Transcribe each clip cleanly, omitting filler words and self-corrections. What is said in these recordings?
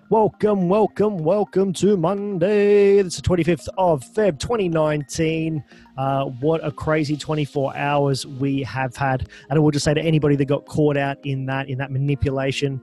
Welcome to Monday. It's the 25th of Feb 2019. What a crazy 24 hours we have had. And I will just say to anybody that got caught out in that manipulation,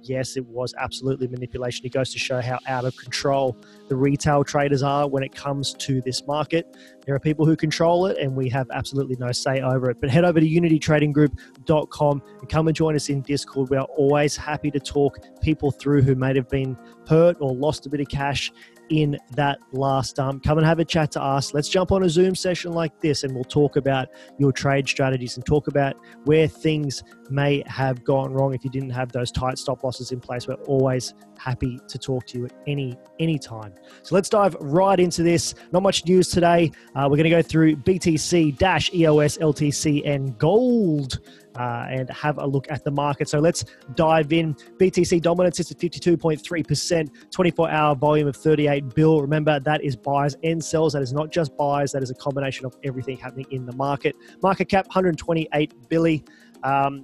yes, it was absolutely manipulation. It goes to show how out of control the retail traders are when it comes to this market. There are people who control it and we have absolutely no say over it. But head over to unitytradinggroup.com and come and join us in Discord. We are always happy to talk people through who may have been hurt or lost a bit of cash in that last dump. Come and have a chat to us. Let's jump on a Zoom session like this and we'll talk about your trade strategies and talk about where things may have gone wrong if you didn't have those tight stop losses in place. We're always happy to talk to you at any time. So let's dive right into this. Not much news today. We're going to go through BTC, Dash, EOS, LTC, and gold. And have a look at the market. So let's dive in. BTC dominance is at 52.3%, 24-hour volume of 38 bill. Remember, that is buyers and sells. That is not just buyers. That is a combination of everything happening in the market. Market cap, 128 billion.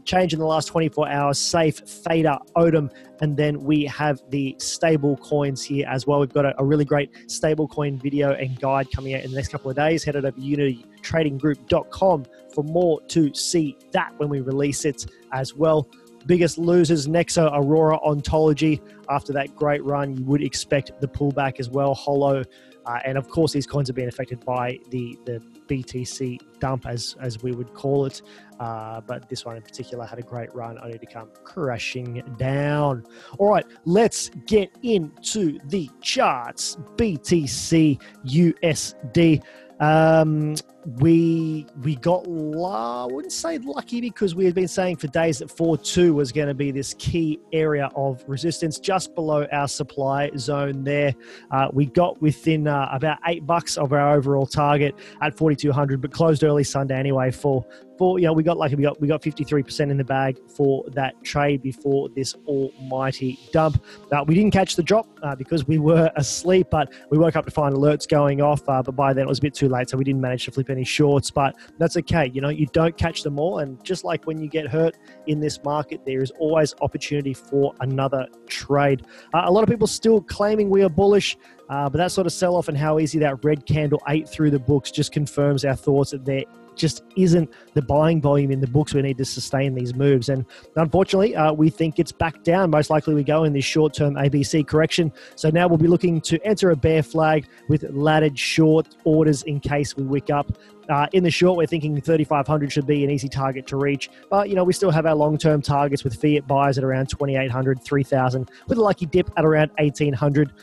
Change in the last 24 hours, Safe, Theta, Odom, and then we have the stable coins here as well. We've got a really great stable coin video and guide coming out in the next couple of days. Head over to unitytradinggroup.com for more to see that when we release it as well. Biggest losers, Nexo, Aurora, Ontology. After that great run, you would expect the pullback as well. Holo, and of course, these coins are being affected by the BTC dump, as we would call it. But this one in particular had a great run, only to come crashing down. All right, let's get into the charts. BTC USD. We got, I wouldn't say lucky, because we had been saying for days that 4.2 was going to be this key area of resistance just below our supply zone there. We got within about $8 of our overall target at 4,200, but closed early Sunday anyway we got 53% in the bag for that trade before this almighty dump. We didn't catch the drop because we were asleep, but we woke up to find alerts going off, but by then it was a bit too late, so we didn't manage to flip any shorts, but that's okay. You don't catch them all, and just like when you get hurt in this market, there is always opportunity for another trade. A lot of people still claiming we are bullish, but that sort of sell-off and how easy that red candle ate through the books just confirms our thoughts that there just isn't the buying volume in the books we need to sustain these moves. And unfortunately, we think it's back down. Most likely we go in this short-term ABC correction. So now we'll be looking to enter a bear flag with laddered short orders in case we wick up. In the short, we're thinking 3,500 should be an easy target to reach. But, we still have our long-term targets with fiat buys at around 2,800, 3,000, with a lucky dip at around 1,800.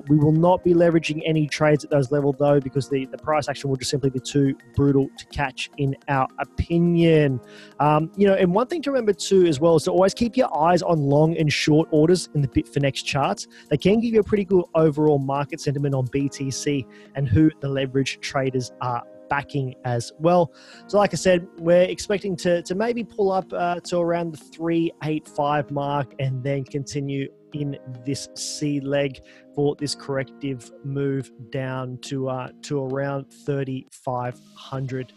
We will not be leveraging any trades at those levels, though, because the price action will just simply be too brutal to catch, in our opinion. And one thing to remember, too, as well, is to always keep your eyes on long and short orders in the Bitfinex charts. They can give you a pretty good overall market sentiment on BTC and who the leverage traders are backing as well. So like I said, we're expecting to maybe pull up to around the 385 mark and then continue in this C leg for this corrective move down to around 3,500.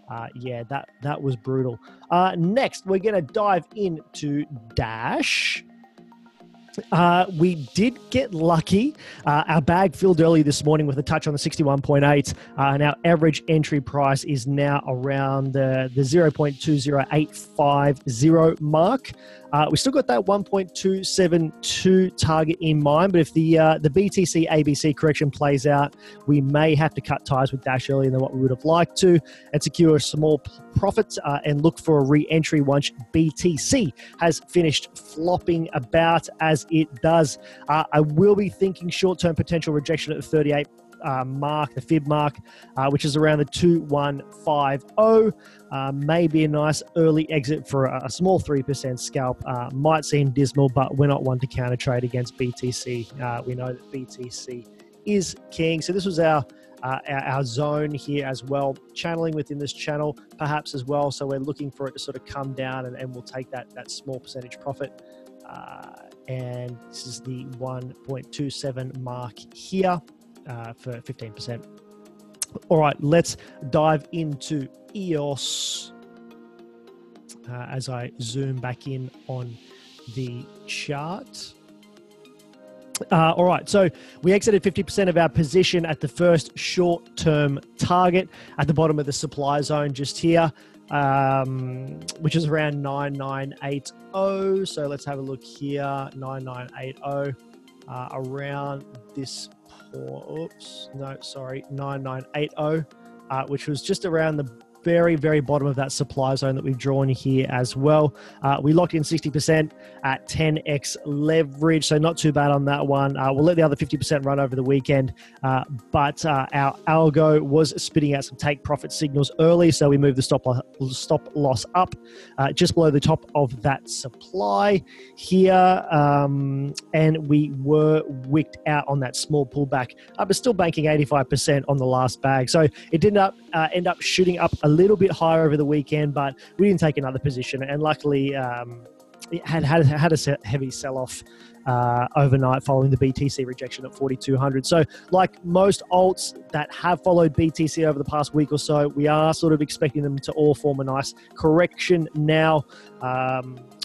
That was brutal. Next, we're going to dive into Dash. We did get lucky. Our bag filled early this morning with a touch on the 61.8, and our average entry price is now around the 0.20850 mark. We still got that 1.272 target in mind, but if the BTC ABC correction plays out, we may have to cut ties with Dash earlier than what we would have liked to and secure a small profit and look for a re-entry once BTC has finished flopping about as it does. I will be thinking short-term potential rejection at the 38 mark, the fib mark, which is around the 2150. Maybe a nice early exit for a small 3% scalp. Might seem dismal, but we're not one to counter trade against BTC. We know that BTC is king. So this was our zone here as well, channeling within this channel perhaps as well. So we're looking for it to sort of come down and we'll take that small percentage profit. And this is the 1.27 mark here for 15%. All right, let's dive into EOS as I zoom back in on the chart. All right, so we exited 50% of our position at the first short-term target at the bottom of the supply zone just here, which is around 9980. So let's have a look here, 9980, around this point. 9980, which was just around the very, very bottom of that supply zone that we've drawn here as well. We locked in 60% at 10x leverage, so not too bad on that one. We'll let the other 50% run over the weekend, but our algo was spitting out some take profit signals early, so we moved the stop loss up just below the top of that supply here, and we were wicked out on that small pullback, but still banking 85% on the last bag. So it did not end up shooting up a little bit higher over the weekend, but we didn't take another position, and luckily it had a heavy sell-off overnight following the BTC rejection at 4,200. So like most alts that have followed BTC over the past week or so, we are sort of expecting them to all form a nice correction now.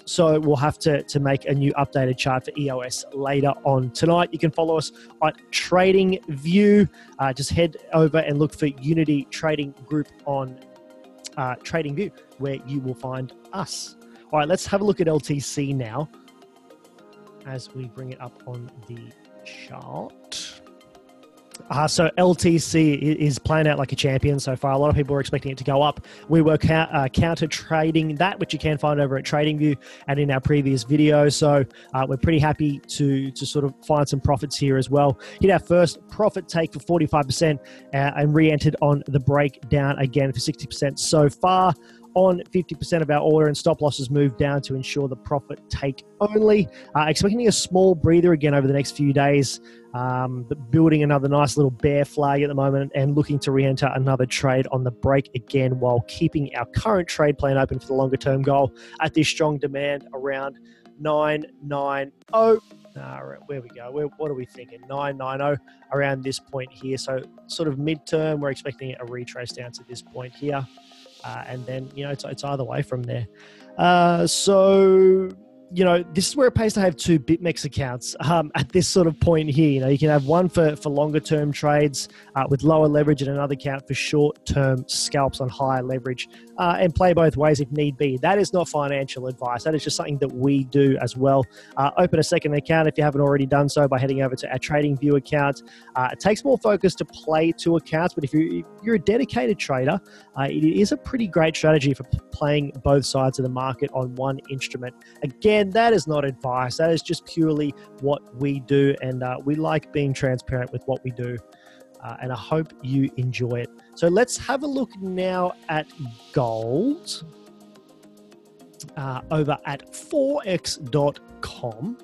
So we'll have to make a new updated chart for EOS later on tonight. You can follow us on TradingView. Just head over and look for Unity Trading Group on TradingView, where you will find us. All right, let's have a look at LTC now as we bring it up on the chart. So LTC is playing out like a champion so far. A lot of people were expecting it to go up. We were counter trading that, which you can find over at TradingView and in our previous video. So we're pretty happy to sort of find some profits here as well. Hit our first profit take for 45% and re-entered on the breakdown again for 60% so far. On 50% of our order, and stop losses moved down to ensure the profit take only. Expecting a small breather again over the next few days, but building another nice little bear flag at the moment and looking to re-enter another trade on the break again while keeping our current trade plan open for the longer term goal at this strong demand around 990. Where we go? What are we thinking? 990 around this point here. So sort of midterm, we're expecting a retrace down to this point here. And then, it's either way from there. So, this is where it pays to have two BitMEX accounts at this sort of point here. You can have one for longer term trades with lower leverage and another account for short term scalps on higher leverage, and play both ways if need be. That is not financial advice. That is just something that we do as well. Open a second account if you haven't already done so by heading over to our TradingView account. It takes more focus to play two accounts, but if you're a dedicated trader, it is a pretty great strategy for playing both sides of the market on one instrument. Again, that is not advice. That is just purely what we do, and we like being transparent with what we do, and I hope you enjoy it. So let's have a look now at gold over at forex.com.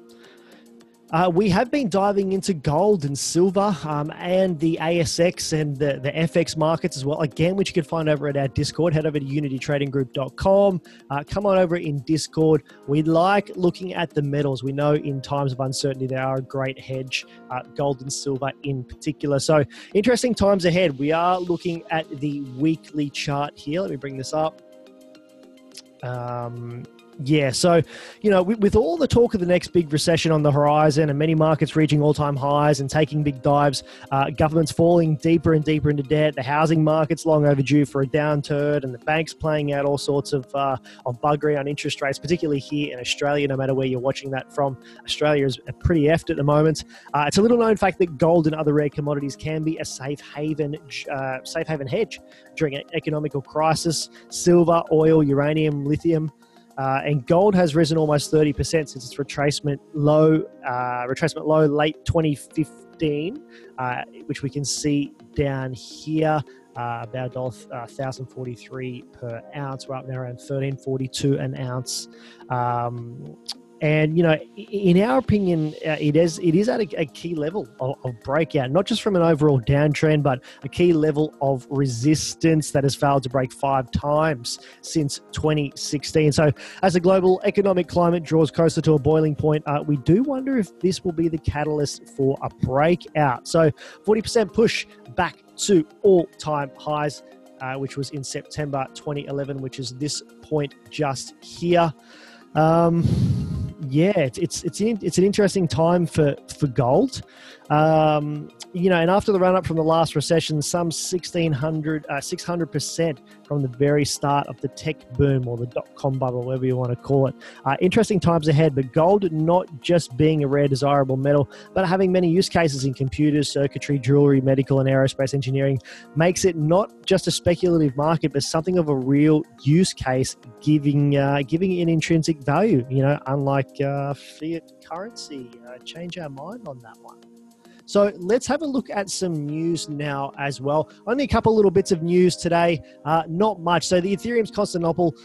We have been diving into gold and silver and the ASX and the FX markets as well, again, which you can find over at our Discord. Head over to unitytradinggroup.com. Come on over in Discord. We like looking at the metals. We know in times of uncertainty, they are a great hedge, gold and silver in particular. So interesting times ahead. We are looking at the weekly chart here. Let me bring this up. Yeah, so, with all the talk of the next big recession on the horizon and many markets reaching all-time highs and taking big dives, governments falling deeper and deeper into debt, the housing market's long overdue for a downturn, and the banks playing out all sorts of buggery on interest rates, particularly here in Australia, no matter where you're watching that from. Australia is pretty effed at the moment. It's a little-known fact that gold and other rare commodities can be a safe haven hedge during an economical crisis. Silver, oil, uranium, lithium, and gold has risen almost 30% since its retracement low late 2015, which we can see down here, about $1,043 per ounce. We're up now around $1,342 an ounce. And, in our opinion, it is at a key level of breakout, not just from an overall downtrend, but a key level of resistance that has failed to break 5 times since 2016. So as the global economic climate draws closer to a boiling point, we do wonder if this will be the catalyst for a breakout. So 40% push back to all-time highs, which was in September 2011, which is this point just here. Yeah, it's an interesting time for gold. And after the run up from the last recession, some 600% from the very start of the tech boom, or the dot-com bubble, whatever you want to call it. Interesting times ahead, but gold not just being a rare desirable metal, but having many use cases in computers, circuitry, jewelry, medical, and aerospace engineering makes it not just a speculative market, but something of a real use case, giving it an intrinsic value. Unlike fiat currency. Change our mind on that one. So let's have a look at some news now as well. Only a couple little bits of news today, not much. So the Ethereum's Constantinople,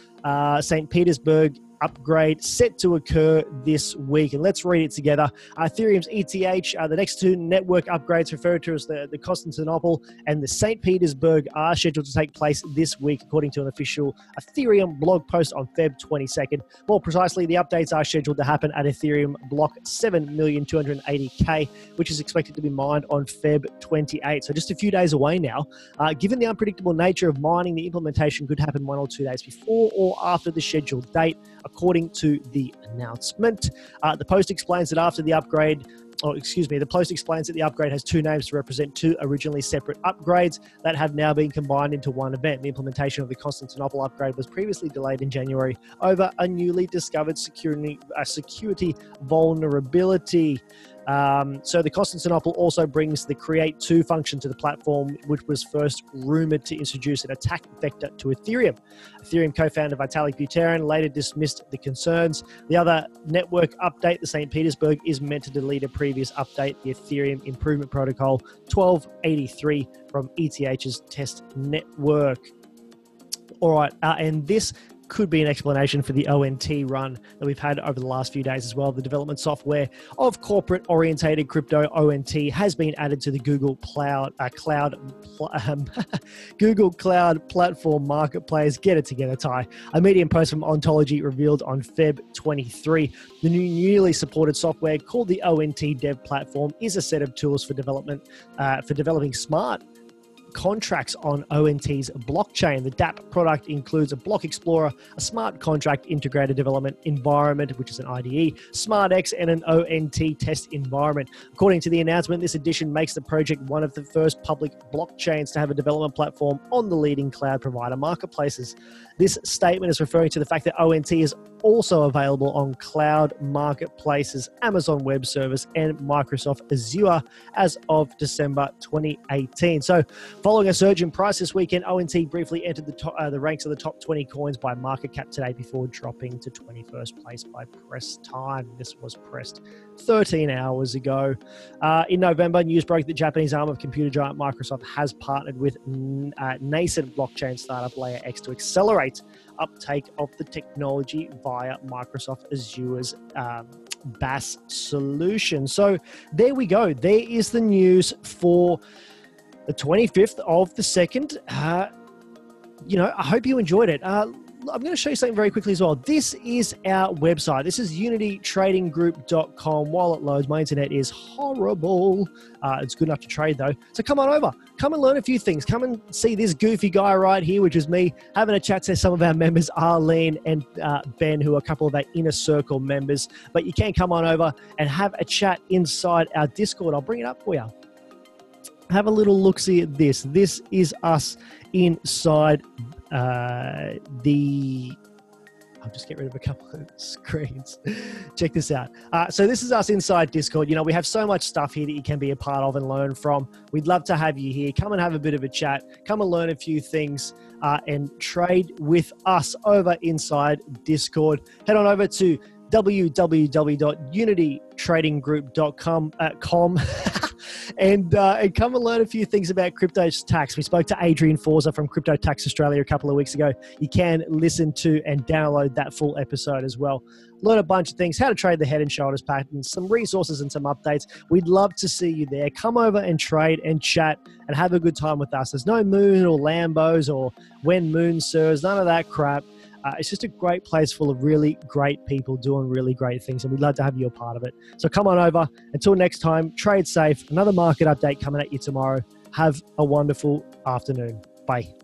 St. Petersburg upgrade set to occur this week. And let's read it together. Ethereum's ETH, the next two network upgrades referred to as the Constantinople and the St. Petersburg are scheduled to take place this week, according to an official Ethereum blog post on Feb 22nd. More precisely, the updates are scheduled to happen at Ethereum block 7,280K, which is expected to be mined on Feb 28. So just a few days away now. Given the unpredictable nature of mining, the implementation could happen 1 or 2 days before or after the scheduled date, according to the announcement. The post explains that the upgrade has two names to represent two originally separate upgrades that have now been combined into one event. The implementation of the Constantinople upgrade was previously delayed in January over a newly discovered security vulnerability. So the Constantinople also brings the Create 2 function to the platform, which was first rumored to introduce an attack vector to Ethereum. Ethereum co-founder Vitalik Buterin later dismissed the concerns. The other network update, the St. Petersburg, is meant to delete a previous update, the Ethereum Improvement Protocol 1283 from ETH's test network. All right, and this could be an explanation for the ONT run that we've had over the last few days as well. The development software of corporate-orientated crypto ONT has been added to the Google Cloud Platform Marketplace. Get it together, Ty. A Medium post from Ontology revealed on Feb 23. The newly supported software called the ONT Dev Platform is a set of tools for developing smart contracts on ONT's blockchain. The DApp product includes a block explorer, a smart contract integrated development environment, which is an IDE, SmartX, and an ONT test environment. According to the announcement, this addition makes the project one of the first public blockchains to have a development platform on the leading cloud provider marketplaces. This statement is referring to the fact that ONT is also available on cloud marketplaces, Amazon Web Service, and Microsoft Azure as of December 2018. So, following a surge in price this weekend, ONT briefly entered the ranks of the top 20 coins by market cap today before dropping to 21st place by press time. This was pressed 13 hours ago. In November, news broke that Japanese arm of computer giant Microsoft has partnered with nascent blockchain startup Layer X to accelerate uptake of the technology via Microsoft Azure's BaaS solution. So there we go. There is the news for the 25th of the 2nd. I hope you enjoyed it. I'm going to show you something very quickly as well. This is our website. This is unitytradinggroup.com. While it loads, my internet is horrible. It's good enough to trade though. So come on over. Come and learn a few things. Come and see this goofy guy right here, which is me, having a chat to some of our members, Arlene and Ben, who are a couple of our Inner Circle members. But you can come on over and have a chat inside our Discord. I'll bring it up for you. Have a little look-see at this. This is us inside I'll just get rid of a couple of screens. Check this out. So this is us inside Discord. We have so much stuff here that you can be a part of and learn from. We'd love to have you here. Come and have a bit of a chat. Come and learn a few things and trade with us over inside Discord. Head on over to www.unitytradinggroup.com and come and learn a few things about crypto tax. We spoke to Adrian Forza from Crypto Tax Australia a couple of weeks ago. You can listen to and download that full episode as well. Learn a bunch of things, how to trade the Head and Shoulders patterns, some resources and some updates. We'd love to see you there. Come over and trade and chat and have a good time with us. There's no moon or Lambos or when moon serves, none of that crap. It's just a great place full of really great people doing really great things, and we'd love to have you a part of it. So come on over. Until next time, trade safe. Another market update coming at you tomorrow. Have a wonderful afternoon. Bye.